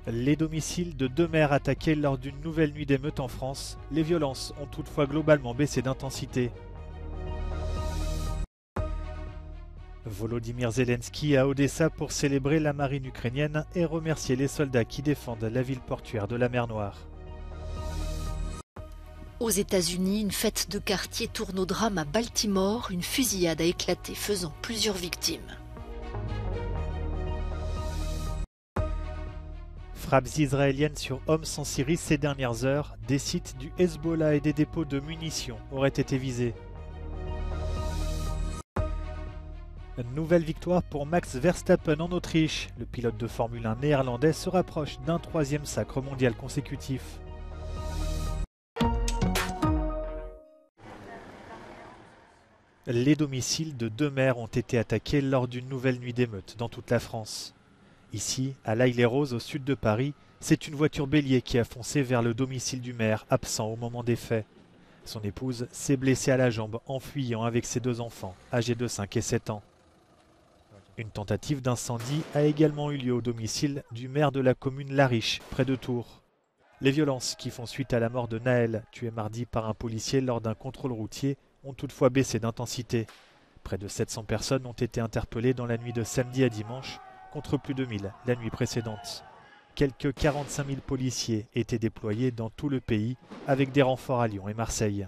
Les domiciles de 2 maires attaqués lors d'une nouvelle nuit d'émeute en France. Les violences ont toutefois globalement baissé d'intensité. Volodymyr Zelensky à Odessa pour célébrer la marine ukrainienne et remercier les soldats qui défendent la ville portuaire de la mer Noire. Aux États-Unis, une fête de quartier tourne au drame à Baltimore. Une fusillade a éclaté, faisant plusieurs victimes. Frappes israéliennes sur Homs en Syrie ces dernières heures. Des sites du Hezbollah et des dépôts de munitions auraient été visés. Une nouvelle victoire pour Max Verstappen en Autriche. Le pilote de Formule 1 néerlandais se rapproche d'un 3e sacre mondial consécutif. Les domiciles de 2 maires ont été attaqués lors d'une nouvelle nuit d'émeute dans toute la France. Ici, à l'Aille-les-Roses, au sud de Paris, c'est une voiture bélier qui a foncé vers le domicile du maire, absent au moment des faits. Son épouse s'est blessée à la jambe en fuyant avec ses 2 enfants, âgés de 5 et 7 ans. Une tentative d'incendie a également eu lieu au domicile du maire de la commune La Riche, près de Tours. Les violences qui font suite à la mort de Naël, tué mardi par un policier lors d'un contrôle routier, ont toutefois baissé d'intensité. Près de 700 personnes ont été interpellées dans la nuit de samedi à dimanche, contre plus de 1000 la nuit précédente. Quelques 45 000 policiers étaient déployés dans tout le pays, avec des renforts à Lyon et Marseille.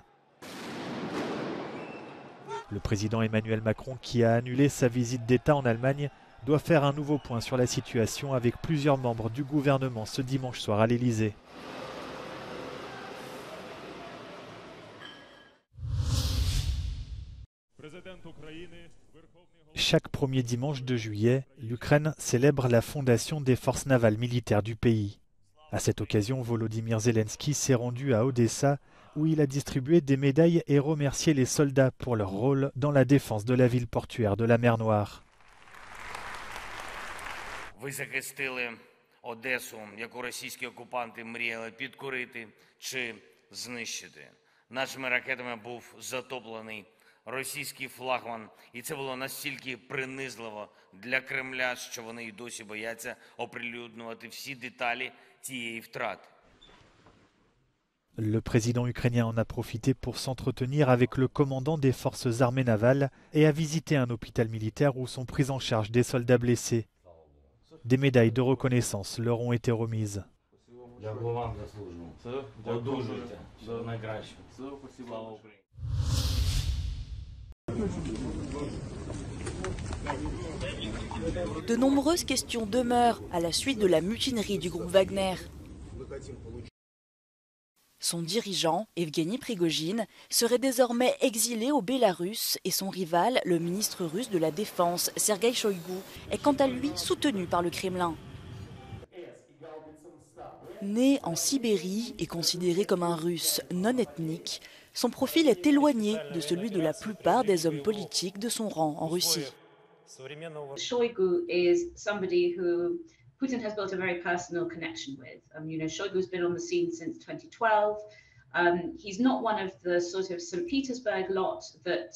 Le président Emmanuel Macron, qui a annulé sa visite d'État en Allemagne, doit faire un nouveau point sur la situation avec plusieurs membres du gouvernement ce dimanche soir à l'Élysée. Chaque premier dimanche de juillet, l'Ukraine célèbre la fondation des forces navales militaires du pays. À cette occasion, Volodymyr Zelensky s'est rendu à Odessa, où il a distribué des médailles et remercié les soldats pour leur rôle dans la défense de la ville portuaire de la mer Noire. Ви захистили Одесу, яку російські окупанти мріяли підкорити чи знищити. Нашими ракетами був затоплений російський флагман, і це було настільки принизливо для Кремля, що вони й досі бояться оприлюднювати всі деталі тієї втрати. Le président ukrainien en a profité pour s'entretenir avec le commandant des forces armées navales et a visité un hôpital militaire où sont pris en charge des soldats blessés. Des médailles de reconnaissance leur ont été remises. De nombreuses questions demeurent à la suite de la mutinerie du groupe Wagner. Son dirigeant, Evgeny Prigojine, serait désormais exilé au Bélarus et son rival, le ministre russe de la Défense, Sergueï Shoïgu, est quant à lui soutenu par le Kremlin. Né en Sibérie et considéré comme un russe non ethnique, son profil est éloigné de celui de la plupart des hommes politiques de son rang en Russie. Shoigu is somebody who Putin has built a very personal connection with. Shoigu's been on the scene since 2012. He's not one of the sort of St. Petersburg lot that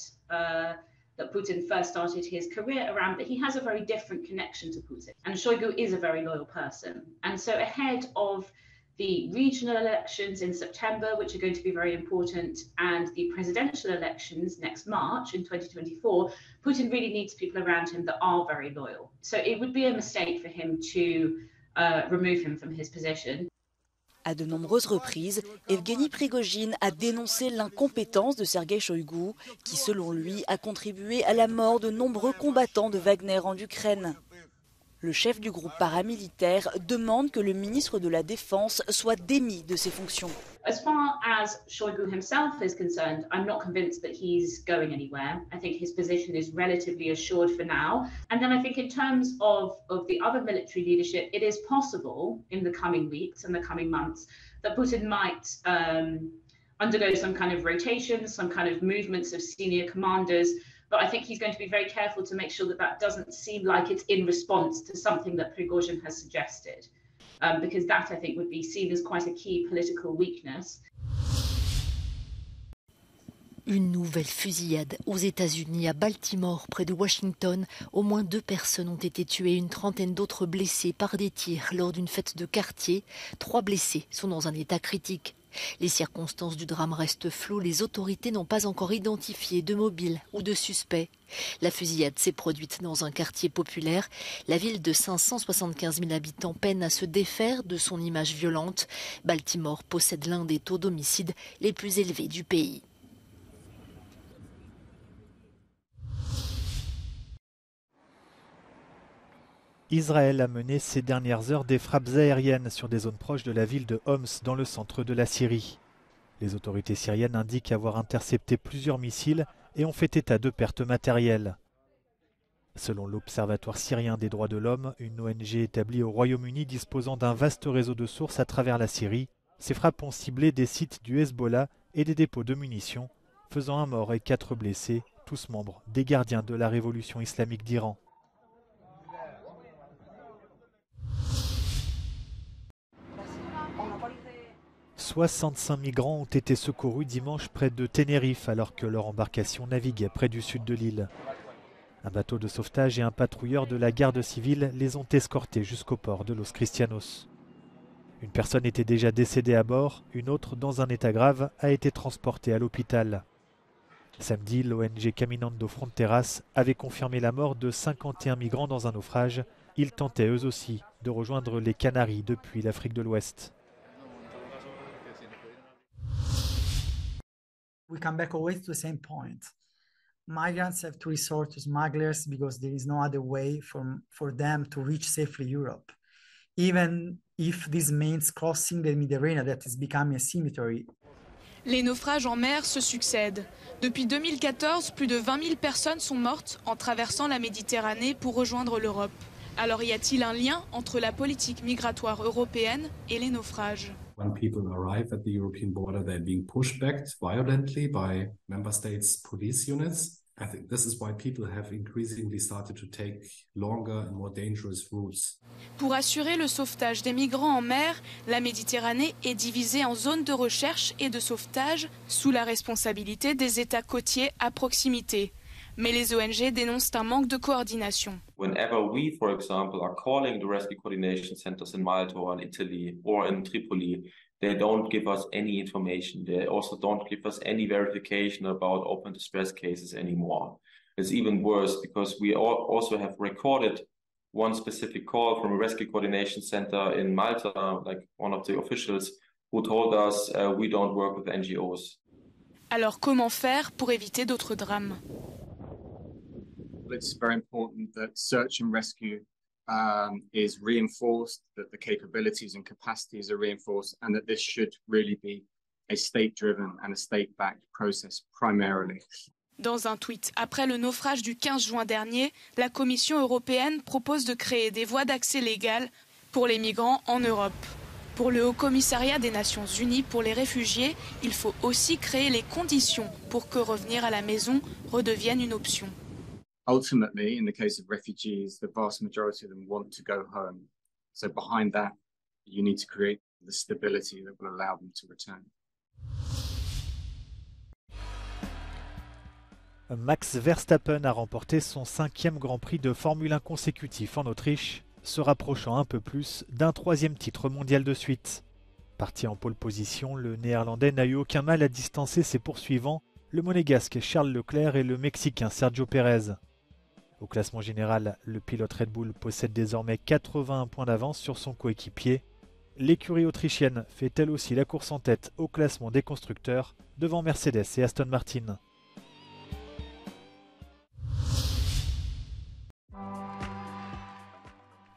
Putin first started his career around, but he has a very different connection to Putin. And Shoigu is a very loyal person. And so ahead of the regional elections in September, which are going to be very important, and the presidential elections next March in 2024, Putin really needs people around him that are very loyal. So it would be a mistake for him to remove him from his position. À de nombreuses reprises, Evgeny Prigojine a dénoncé l'incompétence de Sergueï Shoïgu, qui selon lui a contribué à la mort de nombreux combattants de Wagner en Ukraine. Le chef du groupe paramilitaire demande que le ministre de la Défense soit démis de ses fonctions. As far as Shoigu himself is concerned, I'm not convinced that he's going anywhere. I think his position is relatively assured for now. And then I think in terms of the other military leadership, it is possible in the coming weeks and the coming months that Putin might undergo some kind of rotation, some kind of movements of senior commanders. But I think he's going to be very careful to make sure that that doesn't seem like it's in response to something that Prigozhin has suggested. Because that, I think, would be seen as quite a key political weakness. Une nouvelle fusillade aux États-Unis, à Baltimore, près de Washington. Au moins 2 personnes ont été tuées, une trentaine d'autres blessées par des tirs lors d'une fête de quartier. 3 blessés sont dans un état critique. Les circonstances du drame restent floues. Les autorités n'ont pas encore identifié de mobiles ou de suspects. La fusillade s'est produite dans un quartier populaire. La ville de 575 000 habitants peine à se défaire de son image violente. Baltimore possède l'un des taux d'homicide les plus élevés du pays. Israël a mené ces dernières heures des frappes aériennes sur des zones proches de la ville de Homs dans le centre de la Syrie. Les autorités syriennes indiquent avoir intercepté plusieurs missiles et ont fait état de pertes matérielles. Selon l'Observatoire syrien des droits de l'homme, une ONG établie au Royaume-Uni disposant d'un vaste réseau de sources à travers la Syrie, ces frappes ont ciblé des sites du Hezbollah et des dépôts de munitions, faisant un mort et 4 blessés, tous membres des gardiens de la révolution islamique d'Iran. « 65 migrants ont été secourus dimanche près de Tenerife alors que leur embarcation naviguait près du sud de l'île. Un bateau de sauvetage et un patrouilleur de la garde civile les ont escortés jusqu'au port de Los Cristianos. Une personne était déjà décédée à bord, une autre, dans un état grave, a été transportée à l'hôpital. Samedi, l'ONG Caminando Fronteras avait confirmé la mort de 51 migrants dans un naufrage. Ils tentaient eux aussi de rejoindre les Canaries depuis l'Afrique de l'Ouest. We come back always to the same point. Migrants have to resort to smugglers because there is no other way for them to reach safely Europe. Even if this means crossing the Mediterranean that is becoming a cemetery. Les naufrages en mer se succèdent. Depuis 2014, plus de 20 000 personnes sont mortes en traversant la Méditerranée pour rejoindre l'Europe. Alors y a-t-il un lien entre la politique migratoire européenne et les naufrages ? When people arrive at the European border, they're being pushed back violently by member states' police units. I think this is why people have increasingly started to take longer and more dangerous routes. Pour assurer le sauvetage des migrants en mer, la Méditerranée est divisée en zones de recherche et de sauvetage sous la responsabilité des États côtiers à proximité. Mais les ONG dénoncent un manque de coordination. Whenever we, for example, are calling the rescue coordination centers in Malta or in Italy or in Tripoli, they don't give us any information. They also don't give us any verification about open distress cases anymore. It's even worse because we also have recorded one specific call from a rescue coordination center in Malta, like one of the officials, who told us we don't work with NGOs. Alors comment faire pour éviter d'autres drames ? It's very important that search and rescue is reinforced, that the capabilities and capacities are reinforced, and that this should really be a state-driven and a state-backed process primarily. Dans un tweet après le naufrage du 15 juin dernier, la Commission européenne propose de créer des voies d'accès légales pour les migrants en Europe. Pour le Haut Commissariat des Nations Unies pour les réfugiés, il faut aussi créer les conditions pour que revenir à la maison redevienne une option. Ultimately, in the case of refugees, the vast majority of them want to go home. So behind that, you need to create the stability that will allow them to return. Max Verstappen a remporté son 5e Grand Prix de Formule 1 consécutif en Autriche, se rapprochant un peu plus d'un 3e titre mondial de suite. Parti en pole position, le Néerlandais n'a eu aucun mal à distancer ses poursuivants, le Monégasque Charles Leclerc et le Mexicain Sergio Pérez. Au classement général, le pilote Red Bull possède désormais 81 points d'avance sur son coéquipier. L'écurie autrichienne fait elle aussi la course en tête au classement des constructeurs, devant Mercedes et Aston Martin.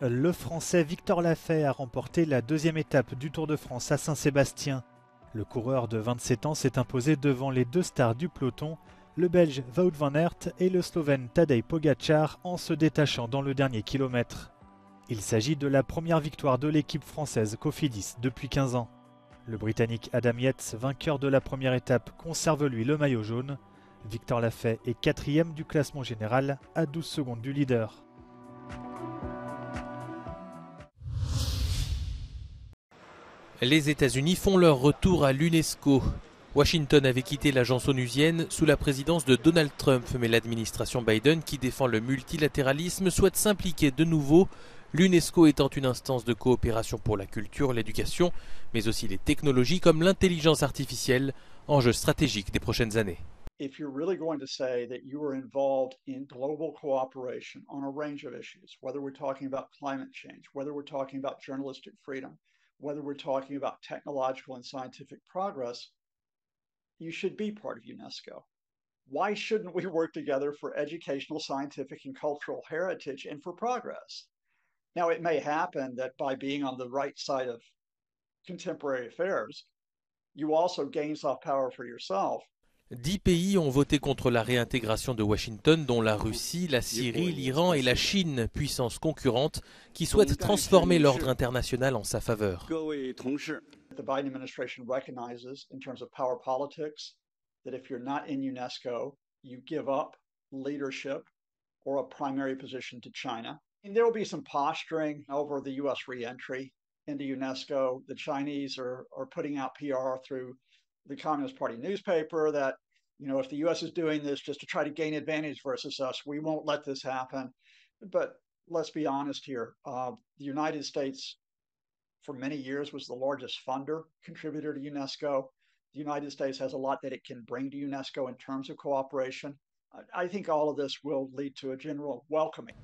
Le Français Victor Lafay a remporté la 2e étape du Tour de France à Saint-Sébastien. Le coureur de 27 ans s'est imposé devant les 2 stars du peloton, le Belge Wout van Aert et le Slovène Tadej Pogačar, en se détachant dans le dernier kilomètre. Il s'agit de la première victoire de l'équipe française Cofidis depuis 15 ans. Le Britannique Adam Yates, vainqueur de la première étape, conserve lui le maillot jaune. Victor Lafay est 4e du classement général à 12 secondes du leader. Les États-Unis font leur retour à l'UNESCO. Washington avait quitté l'agence onusienne sous la présidence de Donald Trump, mais l'administration Biden, qui défend le multilatéralisme, souhaite s'impliquer de nouveau, l'UNESCO étant une instance de coopération pour la culture, l'éducation, mais aussi les technologies comme l'intelligence artificielle, enjeu stratégique des prochaines années. If you're really going to say that you are involved in global cooperation on a range of issues, whether we're talking about climate change, whether we're talking about journalistic freedom, whether we're talking about technological and scientific progress, you should be part of UNESCO. Why shouldn't we work together for educational, scientific, and cultural heritage and for progress? Now, it may happen that by being on the right side of contemporary affairs, you also gain soft power for yourself. 10 pays ont voté contre la réintégration de Washington, dont la Russie, la Syrie, l'Iran et la Chine, puissances concurrentes, qui souhaitent transformer l'ordre international en sa faveur. The Biden administration recognizes, in terms of power politics, that if you're not in UNESCO, you give up leadership or a primary position to China. And there will be some posturing over the U.S. re-entry into UNESCO. The Chinese are putting out PR through the Communist Party newspaper that, you know, if the U.S. is doing this just to try to gain advantage versus us, we won't let this happen. But let's be honest here. The United States, for many years, was the largest funder, contributor to UNESCO. The United States has a lot that it can bring to UNESCO in terms of cooperation. I think all of this will lead to a general welcoming.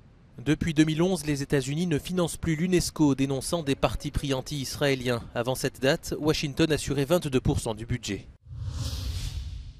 Depuis 2011, les États-Unis ne financent plus l'UNESCO, dénonçant des partis pris anti-israéliens. Avant cette date, Washington assurait 22% du budget.